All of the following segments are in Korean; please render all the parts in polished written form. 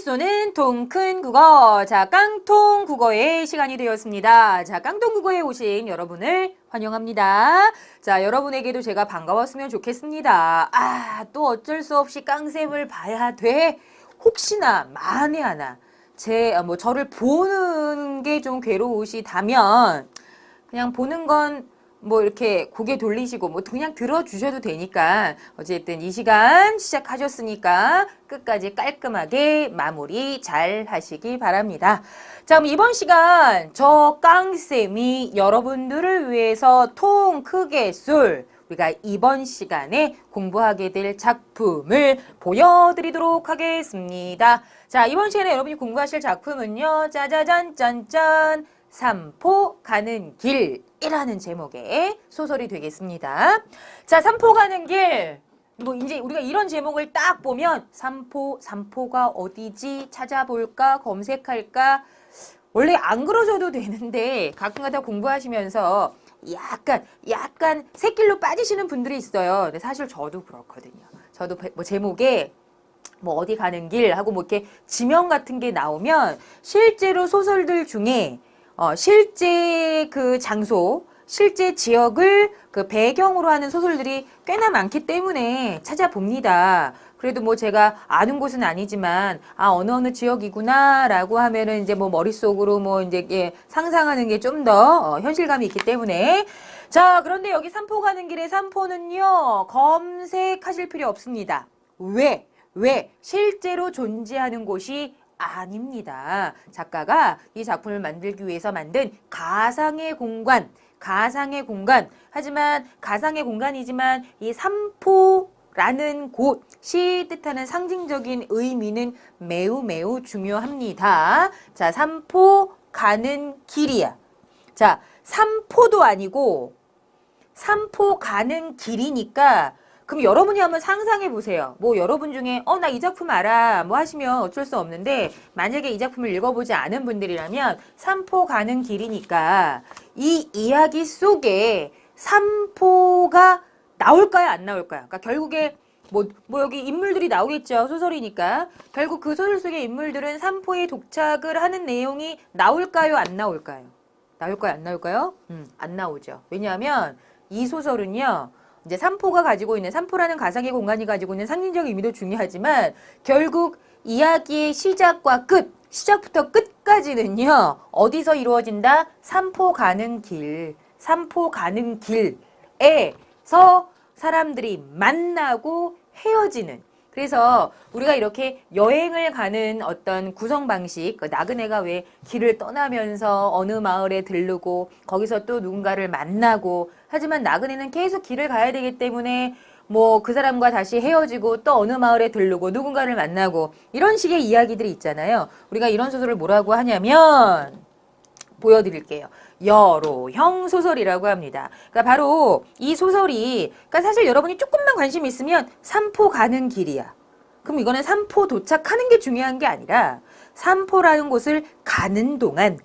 쏘는 통 큰 국어. 자, 깡통 국어의 시간이 되었습니다. 자, 깡통 국어에 오신 여러분을 환영합니다. 자, 여러분에게도 제가 반가웠으면 좋겠습니다. 아, 또 어쩔 수 없이 깡쌤을 봐야 돼. 혹시나 만에 하나 저를 보는 게 좀 괴로우시다면 그냥 보는 건 뭐 이렇게 고개 돌리시고 뭐 그냥 들어주셔도 되니까 어쨌든 이 시간 시작하셨으니까 끝까지 깔끔하게 마무리 잘 하시기 바랍니다. 자, 그럼 이번 시간 저 깡쌤이 여러분들을 위해서 통 크게 쏠 우리가 이번 시간에 공부하게 될 작품을 보여드리도록 하겠습니다. 자, 이번 시간에 여러분이 공부하실 작품은요. 짜자잔 짠짠 삼포 가는 길이라는 제목의 소설이 되겠습니다. 자, 삼포 가는 길. 뭐 이제 우리가 이런 제목을 딱 보면 삼포가 어디지 찾아볼까 검색할까 원래 안 그러셔도 되는데 가끔가다 공부하시면서 약간 새길로 빠지시는 분들이 있어요. 근데 사실 저도 그렇거든요. 저도 뭐 제목에 뭐 어디 가는 길 하고 뭐 이렇게 지명 같은 게 나오면 실제로 소설들 중에 실제 그 장소, 실제 지역을 그 배경으로 하는 소설들이 꽤나 많기 때문에 찾아봅니다. 그래도 뭐 제가 아는 곳은 아니지만 어느 지역이구나 라고 하면은 이제 뭐 머릿속으로 뭐 이제 상상하는 게 좀 더 현실감이 있기 때문에 자, 그런데 여기 삼포 가는 길의 삼포는요 검색하실 필요 없습니다. 왜? 실제로 존재하는 곳이 아닙니다. 작가가 이 작품을 만들기 위해서 만든 가상의 공간. 하지만 가상의 공간이지만 이 삼포라는 곳이 뜻하는 상징적인 의미는 매우 중요합니다. 자, 삼포 가는 길이야. 자, 삼포도 아니고 삼포 가는 길이니까 그럼 여러분이 한번 상상해 보세요. 뭐 여러분 중에 나 이 작품 알아 뭐 하시면 어쩔 수 없는데 만약에 이 작품을 읽어보지 않은 분들이라면 삼포 가는 길이니까 이 이야기 속에 삼포가 나올까요 안 나올까요? 그러니까 결국에 뭐 여기 인물들이 나오겠죠. 소설이니까 결국 그 소설 속의 인물들은 삼포에 도착을 하는 내용이 나올까요 안 나올까요? 나올까요 안 나올까요? 안 나오죠. 왜냐하면 이 소설은요. 이제 삼포가 가지고 있는 삼포라는 가상의 공간이 가지고 있는 상징적 의미도 중요하지만 결국 이야기의 시작과 끝, 시작부터 끝까지는요. 어디서 이루어진다? 삼포 가는 길에서 사람들이 만나고 헤어지는 그래서 우리가 이렇게 여행을 가는 어떤 구성 방식, 나그네가 왜 길을 떠나면서 어느 마을에 들르고 거기서 또 누군가를 만나고 하지만 나그네는 계속 길을 가야 되기 때문에 뭐 그 사람과 다시 헤어지고 또 어느 마을에 들르고 누군가를 만나고 이런 식의 이야기들이 있잖아요. 우리가 이런 소설을 뭐라고 하냐면 보여드릴게요. 여로형 소설이라고 합니다. 그러니까 바로 이 소설이 그러니까 사실 여러분이 조금만 관심 있으면 삼포 가는 길이야. 그럼 이거는 삼포 도착하는 게 중요한 게 아니라 삼포라는 곳을 가는 동안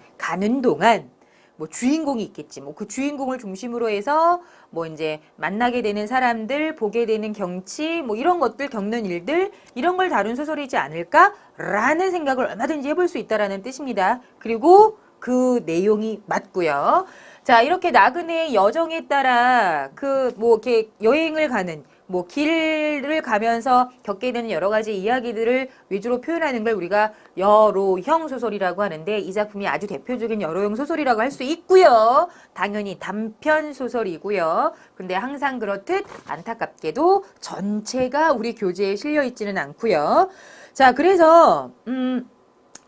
뭐 주인공이 있겠지. 뭐 그 주인공을 중심으로 해서 뭐 이제 만나게 되는 사람들, 보게 되는 경치, 뭐 이런 것들 겪는 일들 이런 걸 다룬 소설이지 않을까라는 생각을 얼마든지 해볼 수 있다라는 뜻입니다. 그리고 그 내용이 맞고요. 자, 이렇게 나그네의 여정에 따라 그 뭐 이렇게 여행을 가는 뭐 길을 가면서 겪게 되는 여러 가지 이야기들을 위주로 표현하는 걸 우리가 여로형 소설이라고 하는데 이 작품이 아주 대표적인 여로형 소설이라고 할 수 있고요. 당연히 단편 소설이고요. 근데 항상 그렇듯 안타깝게도 전체가 우리 교재에 실려 있지는 않고요. 자, 그래서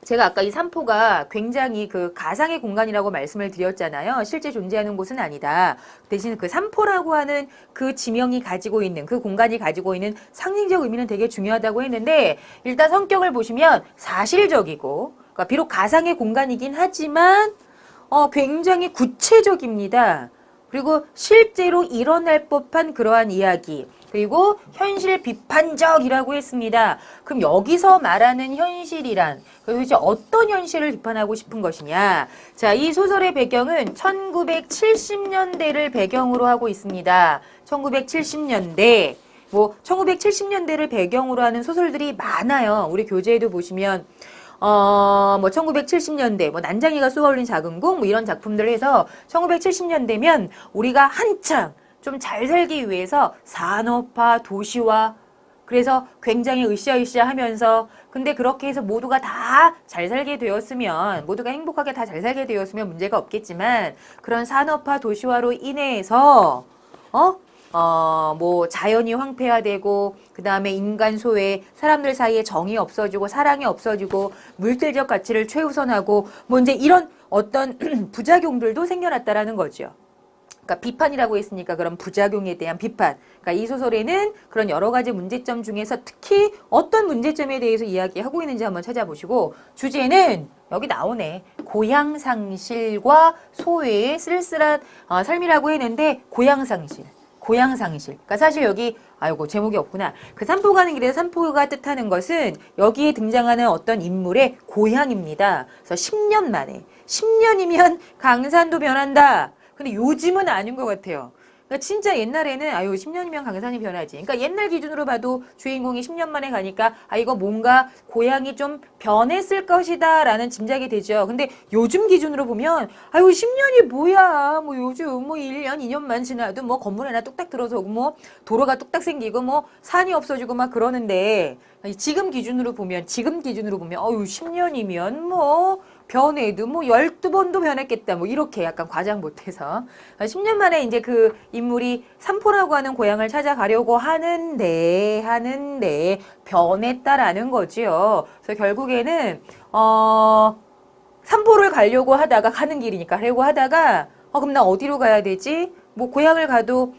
제가 아까 이 삼포가 굉장히 그 가상의 공간이라고 말씀을 드렸잖아요. 실제 존재하는 곳은 아니다. 대신 그 삼포라고 하는 그 지명이 가지고 있는 그 공간이 가지고 있는 상징적 의미는 되게 중요하다고 했는데 일단 성격을 보시면 사실적이고 그러니까 비록 가상의 공간이긴 하지만 굉장히 구체적입니다. 그리고 실제로 일어날 법한 그러한 이야기 그리고 현실 비판적이라고 했습니다. 그럼 여기서 말하는 현실이란 도대체 어떤 현실을 비판하고 싶은 것이냐. 자, 이 소설의 배경은 1970년대를 배경으로 하고 있습니다. 1970년대. 뭐 1970년대를 배경으로 하는 소설들이 많아요. 우리 교재에도 보시면 뭐 1970년대 뭐 난장이가 쏘아올린 작은 공 뭐 이런 작품들을 해서 1970년대면 우리가 한창 좀 잘 살기 위해서 산업화, 도시화 그래서 굉장히 으쌰으쌰 하면서 근데 그렇게 해서 모두가 다 잘 살게 되었으면 모두가 행복하게 다 잘 살게 되었으면 문제가 없겠지만 그런 산업화 도시화로 인해서 뭐 자연이 황폐화되고 그 다음에 인간 소외 사람들 사이에 정이 없어지고 사랑이 없어지고 물질적 가치를 최우선하고 뭐 이제 이런 어떤 부작용들도 생겨났다라는 거죠. 그러니까 비판이라고 했으니까 그런 부작용에 대한 비판. 그러니까 이 소설에는 그런 여러 가지 문제점 중에서 특히 어떤 문제점에 대해서 이야기하고 있는지 한번 찾아보시고 주제는 여기 나오네. 고향상실과 소외의 쓸쓸한 삶이라고 했는데 고향상실. 고향상실. 그러니까 사실 여기 아이고 제목이 없구나. 그 산포 가는 길에서 산포가 뜻하는 것은 여기에 등장하는 어떤 인물의 고향입니다. 그래서 10년 만에 10년이면 강산도 변한다. 근데 요즘은 아닌 것 같아요. 그러니까 진짜 옛날에는 아유 10년이면 강산이 변하지. 그러니까 옛날 기준으로 봐도 주인공이 10년 만에 가니까 아 이거 뭔가 고향이 좀 변했을 것이다 라는 짐작이 되죠. 근데 요즘 기준으로 보면 아유 10년이 뭐야. 뭐 요즘 뭐 1년 2년만 지나도 뭐 건물 하나 뚝딱 들어서고 뭐 도로가 뚝딱 생기고 뭐 산이 없어지고 막 그러는데 지금 기준으로 보면 어유 10년이면 뭐 변해도 뭐 12번도 변했겠다. 뭐 이렇게 약간 과장 못해서 10년 만에 이제 그 인물이 산포라고 하는 고향을 찾아가려고 하는데 변했다라는 거지요. 그래서 결국에는 산포를 가려고 하다가 가는 길이니까 하려고 하다가 그럼 나 어디로 가야 되지? 뭐 고향을 가도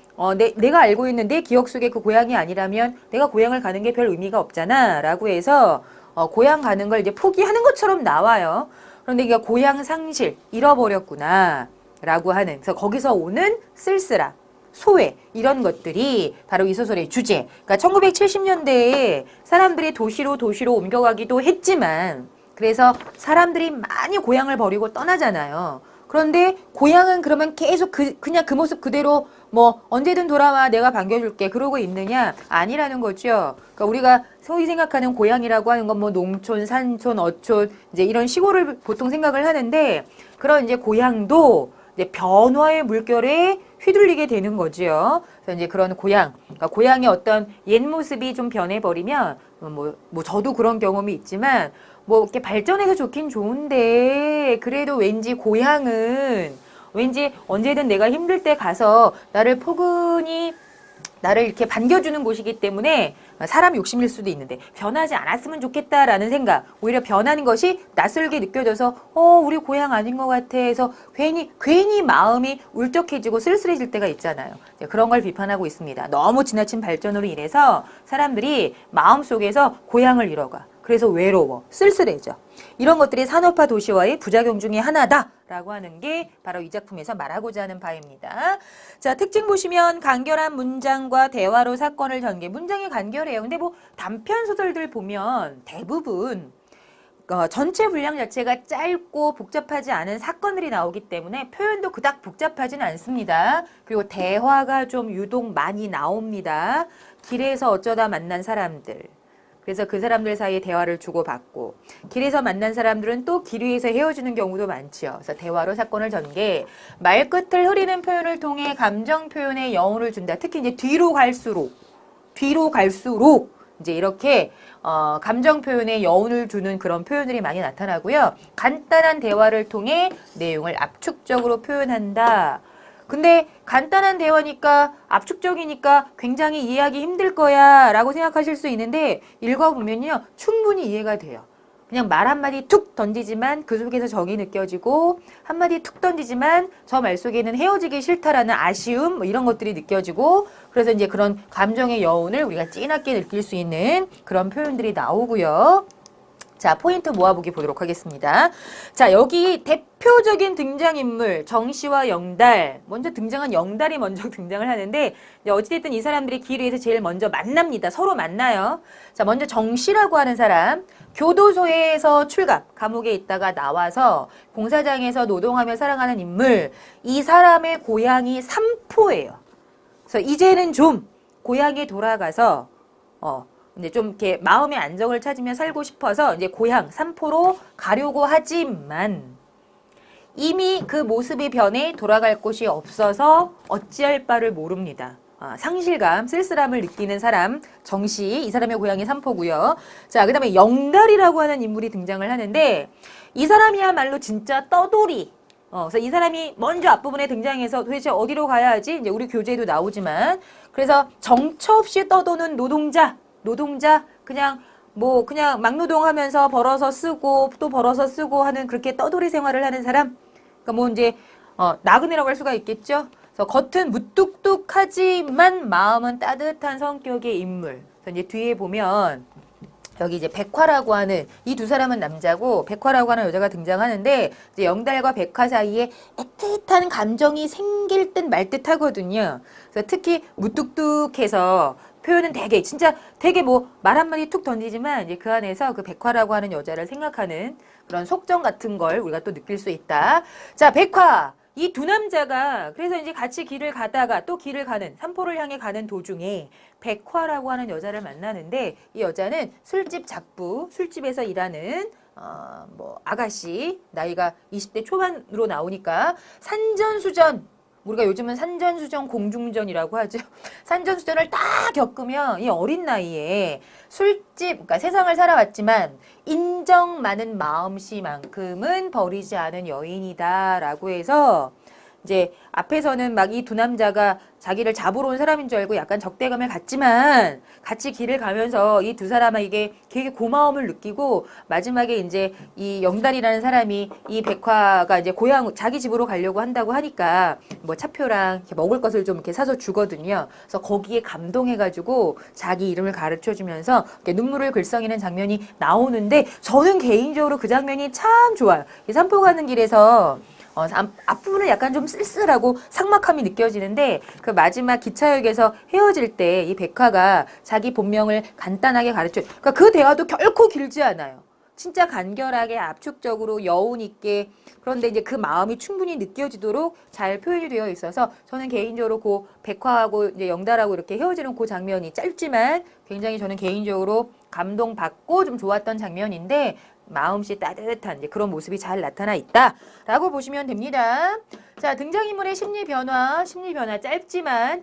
내가 알고 있는 내 기억 속에 그 고향이 아니라면 내가 고향을 가는 게 별 의미가 없잖아 라고 해서 고향 가는 걸 이제 포기하는 것처럼 나와요. 그런데 이게 고향 상실, 잃어버렸구나 라고 하는 그래서 거기서 오는 쓸쓸함, 소외 이런 것들이 바로 이 소설의 주제. 그러니까 1970년대에 사람들이 도시로 옮겨가기도 했지만 그래서 사람들이 많이 고향을 버리고 떠나잖아요. 그런데 고향은 그러면 계속 그냥 그 모습 그대로 뭐 언제든 돌아와 내가 반겨줄게 그러고 있느냐? 아니라는 거죠. 그러니까 우리가 소위 생각하는 고향이라고 하는 건 뭐 농촌, 산촌, 어촌 이제 이런 시골을 보통 생각을 하는데 그런 이제 고향도 이제 변화의 물결에 휘둘리게 되는 거지요. 그래서 이제 그런 고향, 그러니까 고향의 어떤 옛 모습이 좀 변해버리면 뭐 저도 그런 경험이 있지만 뭐 이렇게 발전해서 좋긴 좋은데 그래도 왠지 고향은 왠지 언제든 내가 힘들 때 가서 나를 포근히 나를 이렇게 반겨주는 곳이기 때문에 사람 욕심일 수도 있는데 변하지 않았으면 좋겠다라는 생각 오히려 변하는 것이 낯설게 느껴져서 우리 고향 아닌 것 같아 해서 괜히 마음이 울적해지고 쓸쓸해질 때가 있잖아요. 그런 걸 비판하고 있습니다. 너무 지나친 발전으로 인해서 사람들이 마음속에서 고향을 잃어가. 그래서 외로워, 쓸쓸해져. 이런 것들이 산업화 도시화의 부작용 중에 하나다라고 하는 게 바로 이 작품에서 말하고자 하는 바입니다. 자, 특징 보시면 간결한 문장과 대화로 사건을 전개. 문장이 간결해요. 근데 뭐 단편 소설들 보면 대부분 전체 분량 자체가 짧고 복잡하지 않은 사건들이 나오기 때문에 표현도 그닥 복잡하지는 않습니다. 그리고 대화가 좀 유독 많이 나옵니다. 길에서 어쩌다 만난 사람들. 그래서 그 사람들 사이에 대화를 주고받고 길에서 만난 사람들은 또 길 위에서 헤어지는 경우도 많지요. 그래서 대화로 사건을 전개, 말끝을 흐리는 표현을 통해 감정 표현에 여운을 준다. 특히 이제 뒤로 갈수록 이제 이렇게 감정 표현에 여운을 주는 그런 표현들이 많이 나타나고요. 간단한 대화를 통해 내용을 압축적으로 표현한다. 근데 간단한 대화니까 압축적이니까 굉장히 이해하기 힘들 거야 라고 생각하실 수 있는데 읽어보면요 충분히 이해가 돼요. 그냥 말 한마디 툭 던지지만 그 속에서 정이 느껴지고 한마디 툭 던지지만 저 말 속에는 헤어지기 싫다라는 아쉬움 뭐 이런 것들이 느껴지고 그래서 이제 그런 감정의 여운을 우리가 찐하게 느낄 수 있는 그런 표현들이 나오고요. 자, 포인트 모아보기 보도록 하겠습니다. 자, 여기 대표적인 등장인물 정씨와 영달. 먼저 등장한 영달이 먼저 등장을 하는데 어찌됐든 이 사람들이 길 위에서 제일 먼저 만납니다. 서로 만나요. 자, 먼저 정씨라고 하는 사람. 교도소에서 출갑, 감옥에 있다가 나와서 공사장에서 노동하며 살아가는 인물. 이 사람의 고향이 삼포예요. 그래서 이제는 좀 고향에 돌아가서 이제 좀 이렇게 마음의 안정을 찾으며 살고 싶어서 이제 고향 삼포로 가려고 하지만 이미 그 모습이 변해 돌아갈 곳이 없어서 어찌할 바를 모릅니다. 상실감, 쓸쓸함을 느끼는 사람 정씨, 이 사람의 고향이 삼포고요. 자, 그다음에 영달이라고 하는 인물이 등장을 하는데 이 사람이야말로 진짜 떠돌이. 그래서 이 사람이 먼저 앞부분에 등장해서 도대체 어디로 가야 하지? 이제 우리 교재에도 나오지만 그래서 정처 없이 떠도는 노동자 그냥 막노동하면서 벌어서 쓰고 또 벌어서 쓰고 하는 그렇게 떠돌이 생활을 하는 사람. 그러니까 뭐 이제 나그네라고 할 수가 있겠죠. 그래서 겉은 무뚝뚝하지만 마음은 따뜻한 성격의 인물. 그래서 이제 뒤에 보면 여기 이제 백화라고 하는 이 두 사람은 남자고 백화라고 하는 여자가 등장하는데 이제 영달과 백화 사이에 애틋한 감정이 생길 듯 말 듯 하거든요. 그래서 특히 무뚝뚝해서 표현은 되게 뭐 말 한마디 툭 던지지만 이제 그 안에서 그 백화라고 하는 여자를 생각하는 그런 속정 같은 걸 우리가 또 느낄 수 있다. 자, 백화. 이 두 남자가 그래서 이제 같이 길을 가다가 또 길을 가는 삼포를 향해 가는 도중에 백화라고 하는 여자를 만나는데 이 여자는 술집 작부, 술집에서 일하는 아가씨, 나이가 20대 초반으로 나오니까 산전수전, 우리가 요즘은 산전수전 공중전이라고 하죠. 산전수전을 딱 겪으면 이 어린 나이에 술집, 그러니까 세상을 살아왔지만 인정 많은 마음씨만큼은 버리지 않은 여인이다라고 해서 이제 앞에서는 막 이 두 남자가 자기를 잡으러 온 사람인 줄 알고 약간 적대감을 갖지만 같이 길을 가면서 이 두 사람에게 되게 고마움을 느끼고 마지막에 이제 이 영달이라는 사람이 이 백화가 이제 고향 자기 집으로 가려고 한다고 하니까 뭐 차표랑 이렇게 먹을 것을 좀 이렇게 사서 주거든요. 그래서 거기에 감동해가지고 자기 이름을 가르쳐 주면서 이렇게 눈물을 글썽이는 장면이 나오는데 저는 개인적으로 그 장면이 참 좋아요. 이 산포 가는 길에서 앞부분은 약간 좀 쓸쓸하고 삭막함이 느껴지는데 그 마지막 기차역에서 헤어질 때 이 백화가 자기 본명을 간단하게 가르쳐. 그러니까 그 대화도 결코 길지 않아요. 진짜 간결하게 압축적으로 여운 있게 그런데 이제 그 마음이 충분히 느껴지도록 잘 표현이 되어 있어서 저는 개인적으로 그 백화하고 이제 영달하고 이렇게 헤어지는 그 장면이 짧지만 굉장히 저는 개인적으로 감동받고 좀 좋았던 장면인데 마음씨 따뜻한 이제 그런 모습이 잘 나타나 있다라고 보시면 됩니다. 자, 등장인물의 심리 변화 짧지만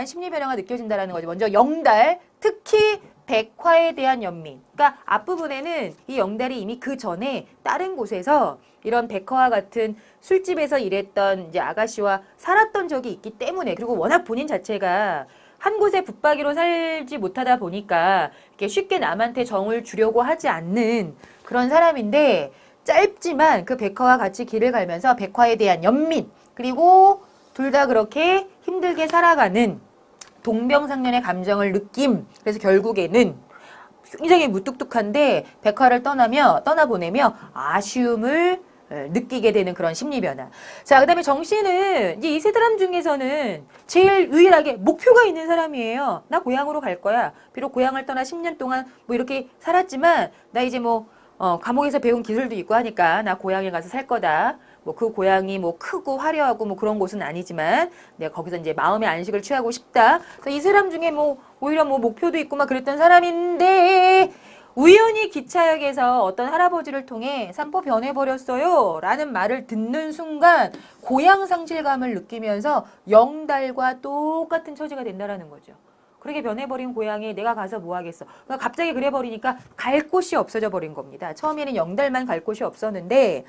심리 변화가 느껴진다라는 거죠. 먼저 영달, 특히 백화에 대한 연민. 그러니까 앞부분에는 이 영달이 이미 그 전에 다른 곳에서 이런 백화와 같은 술집에서 일했던 이제 아가씨와 살았던 적이 있기 때문에 그리고 워낙 본인 자체가 한 곳에 붙박이로 살지 못하다 보니까 이렇게 쉽게 남한테 정을 주려고 하지 않는 그런 사람인데 짧지만 그 백화와 같이 길을 가면서 백화에 대한 연민 그리고 둘 다 그렇게 힘들게 살아가는 동병상련의 감정을 느낌. 그래서 결국에는 굉장히 무뚝뚝한데 백화를 떠나보내며 아쉬움을 느끼게 되는 그런 심리 변화. 자, 그 다음에 정 씨는 이제 이 세 사람 중에서는 제일 유일하게 목표가 있는 사람이에요. 나 고향으로 갈 거야. 비록 고향을 떠나 10년 동안 뭐 이렇게 살았지만 나 이제 뭐 감옥에서 배운 기술도 있고 하니까 나 고향에 가서 살 거다. 뭐 그 고향이 뭐 크고 화려하고 뭐 그런 곳은 아니지만 내가 거기서 이제 마음의 안식을 취하고 싶다. 그래서 이 사람 중에 뭐 오히려 뭐 목표도 있고 막 그랬던 사람인데 우연히 기차역에서 어떤 할아버지를 통해 산포 변해버렸어요 라는 말을 듣는 순간 고향 상실감을 느끼면서 영달과 똑같은 처지가 된다라는 거죠. 그렇게 변해버린 고향에 내가 가서 뭐 하겠어. 그러니까 갑자기 그래버리니까 갈 곳이 없어져 버린 겁니다. 처음에는 영달만 갈 곳이 없었는데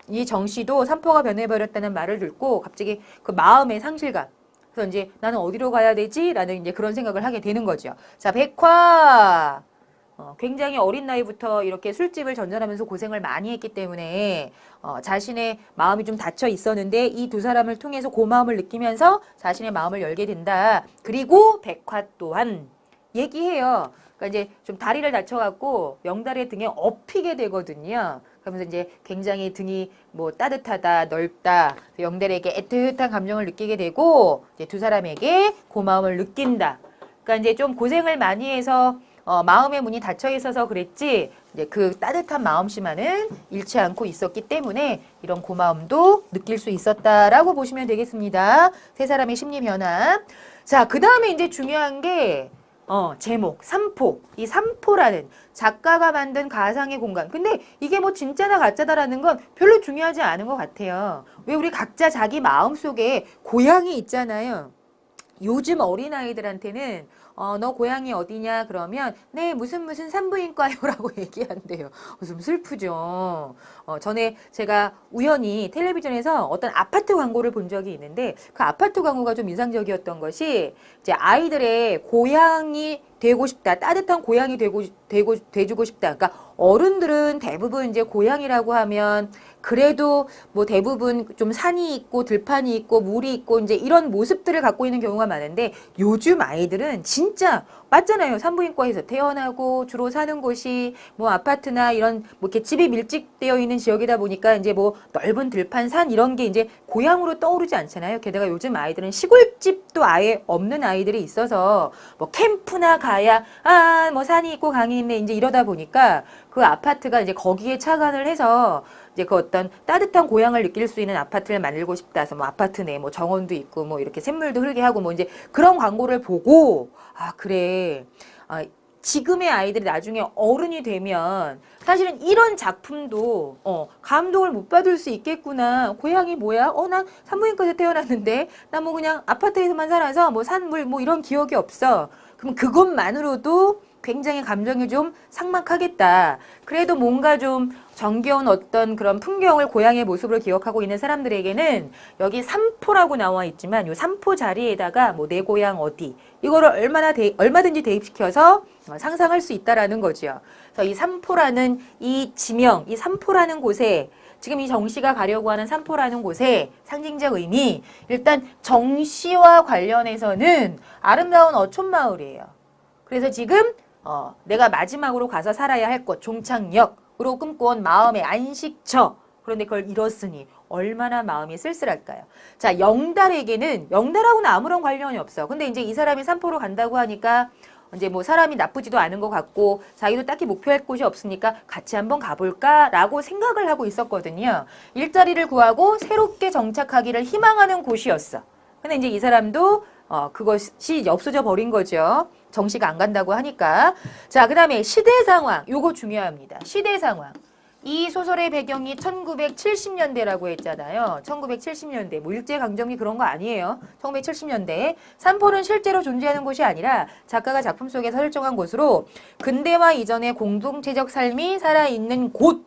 이 정 씨도 산포가 변해버렸다는 말을 듣고 갑자기 그 마음의 상실감. 그래서 이제 나는 어디로 가야 되지? 라는 이제 그런 생각을 하게 되는 거죠. 자, 백화. 굉장히 어린 나이부터 이렇게 술집을 전전하면서 고생을 많이 했기 때문에 자신의 마음이 좀 닫혀 있었는데 이 두 사람을 통해서 고마움을 느끼면서 자신의 마음을 열게 된다. 그리고 백화 또한 얘기해요. 그러니까 이제 좀 다리를 다쳐갖고 영달의 등에 업히게 되거든요. 그러면서 이제 굉장히 등이 뭐 따뜻하다, 넓다, 영달에게 애틋한 감정을 느끼게 되고 이제 두 사람에게 고마움을 느낀다. 그러니까 이제 좀 고생을 많이 해서 마음의 문이 닫혀 있어서 그랬지 이제 그 따뜻한 마음씨만은 잃지 않고 있었기 때문에 이런 고마움도 느낄 수 있었다라고 보시면 되겠습니다. 세 사람의 심리 변화. 자, 그 다음에 이제 중요한 게 제목, 삼포. 이 삼포라는 작가가 만든 가상의 공간. 근데 이게 뭐 진짜나 가짜다라는 건 별로 중요하지 않은 것 같아요. 왜 우리 각자 자기 마음속에 고향이 있잖아요. 요즘 어린아이들한테는 너 고향이 어디냐 그러면 네 무슨 산부인과요라고 얘기한대요. 좀 슬프죠. 전에 제가 우연히 텔레비전에서 어떤 아파트 광고를 본 적이 있는데 그 아파트 광고가 좀 인상적이었던 것이 이제 아이들의 고향이 되고 싶다. 따뜻한 고향이 돼주고 싶다. 그러니까 어른들은 대부분 이제 고향이라고 하면 그래도 뭐 대부분 좀 산이 있고 들판이 있고 물이 있고 이제 이런 모습들을 갖고 있는 경우가 많은데 요즘 아이들은 진짜 맞잖아요. 산부인과에서 태어나고 주로 사는 곳이 뭐 아파트나 이런 뭐 이렇게 집이 밀집되어 있는 지역이다 보니까 이제 뭐 넓은 들판 산 이런 게 이제 고향으로 떠오르지 않잖아요. 게다가 요즘 아이들은 시골집도 아예 없는 아이들이 있어서 뭐 캠프나 가야 뭐 산이 있고 강이 있네 이제 이러다 보니까 그 아파트가 이제 거기에 착안을 해서 이제 그 어떤 따뜻한 고향을 느낄 수 있는 아파트를 만들고 싶다 해서 뭐 아파트 내 뭐 정원도 있고 뭐 이렇게 샘물도 흐르게 하고 뭐 이제 그런 광고를 보고 그래. 지금의 아이들이 나중에 어른이 되면 사실은 이런 작품도 감동을 못 받을 수 있겠구나. 고향이 뭐야? 난 산부인과에서 태어났는데 나 뭐 그냥 아파트에서만 살아서 뭐 산물 뭐 이런 기억이 없어. 그럼 그것만으로도 굉장히 감정이 좀 삭막하겠다. 그래도 뭔가 좀 정겨운 어떤 그런 풍경을 고향의 모습으로 기억하고 있는 사람들에게는 여기 삼포라고 나와 있지만 이 삼포 자리에다가 뭐 내 고향 어디 이거를 얼마든지 대입시켜서 상상할 수 있다라는 거죠. 그래서 이 삼포라는 이 지명, 이 삼포라는 곳에 지금 이 정씨가 가려고 하는 삼포라는 곳에 상징적 의미 일단 정씨와 관련해서는 아름다운 어촌마을이에요. 그래서 지금 내가 마지막으로 가서 살아야 할 곳 종착역으로 꿈꿔온 마음의 안식처 그런데 그걸 잃었으니 얼마나 마음이 쓸쓸할까요? 자, 영달에게는 영달하고는 아무런 관련이 없어. 근데 이제 이 사람이 삼포로 간다고 하니까 이제 뭐 사람이 나쁘지도 않은 것 같고 자기도 딱히 목표할 곳이 없으니까 같이 한번 가볼까라고 생각을 하고 있었거든요. 일자리를 구하고 새롭게 정착하기를 희망하는 곳이었어. 근데 이제 이 사람도 그것이 없어져 버린 거죠. 정씨가 안 간다고 하니까. 자, 그 다음에 시대 상황. 요거 중요합니다. 시대 상황. 이 소설의 배경이 1970년대라고 했잖아요. 1970년대. 뭐 일제강점기 그런 거 아니에요. 1970년대. 삼포는 실제로 존재하는 곳이 아니라 작가가 작품 속에서 설정한 곳으로 근대화 이전의 공동체적 삶이 살아있는 곳.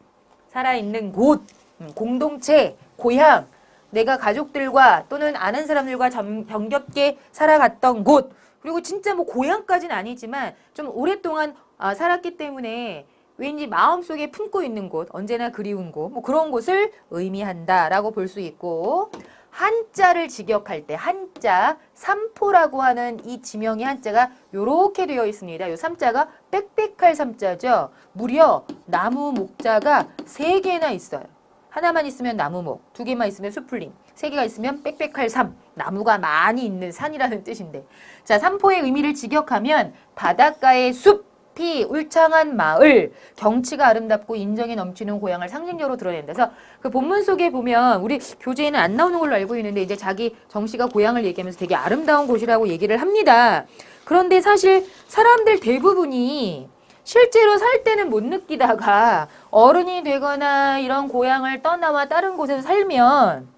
공동체, 고향. 내가 가족들과 또는 아는 사람들과 정겹게 살아갔던 곳. 그리고 진짜 뭐 고향까지는 아니지만 좀 오랫동안 살았기 때문에 왠지 마음속에 품고 있는 곳, 언제나 그리운 곳, 뭐 그런 곳을 의미한다라고 볼 수 있고 한자를 직역할 때 한자, 삼포라고 하는 이 지명의 한자가 요렇게 되어 있습니다. 요 삼자가 빽빽할 삼자죠. 무려 나무 목자가 3개나 있어요. 하나만 있으면 나무목, 2개만 있으면 수풀림, 3개가 있으면 빽빽할 삼, 나무가 많이 있는 산이라는 뜻인데 자, 삼포의 의미를 직역하면 바닷가의 숲이 울창한 마을, 경치가 아름답고 인정이 넘치는 고향을 상징적으로 드러낸다. 그래서 그 본문 속에 보면 우리 교재에는 안 나오는 걸로 알고 있는데 이제 자기 정씨가 고향을 얘기하면서 되게 아름다운 곳이라고 얘기를 합니다. 그런데 사실 사람들 대부분이 실제로 살 때는 못 느끼다가 어른이 되거나 이런 고향을 떠나와 다른 곳에서 살면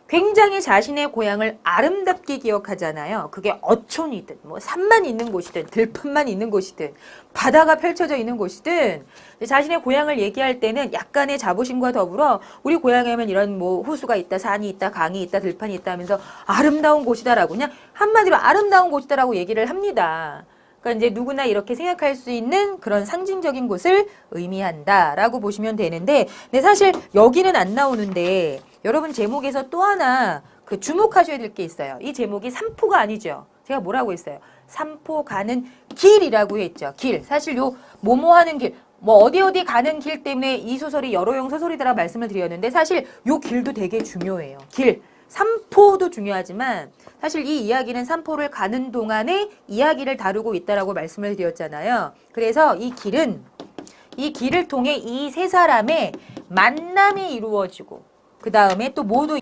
굉장히 자신의 고향을 아름답게 기억하잖아요. 그게 어촌이든 뭐 산만 있는 곳이든 들판만 있는 곳이든 바다가 펼쳐져 있는 곳이든 자신의 고향을 얘기할 때는 약간의 자부심과 더불어 우리 고향에 하면 이런 뭐 호수가 있다, 산이 있다, 강이 있다, 들판이 있다 하면서 아름다운 곳이다라고 그냥 한마디로 아름다운 곳이다라고 얘기를 합니다. 그러니까 이제 누구나 이렇게 생각할 수 있는 그런 상징적인 곳을 의미한다라고 보시면 되는데, 근데 사실 여기는 안 나오는데 여러분 제목에서 또 하나 그 주목하셔야 될 게 있어요. 이 제목이 삼포가 아니죠. 제가 뭐라고 했어요? 삼포 가는 길이라고 했죠. 길. 사실 요 뭐뭐 하는 길, 뭐 어디 가는 길 때문에 이 소설이 여러용 소설이다라고 말씀을 드렸는데 사실 요 길도 되게 중요해요. 길. 삼포도 중요하지만 사실 이 이야기는 삼포를 가는 동안의 이야기를 다루고 있다라고 말씀을 드렸잖아요. 그래서 이 길을 통해 이 세 사람의 만남이 이루어지고 그 다음에 또 모두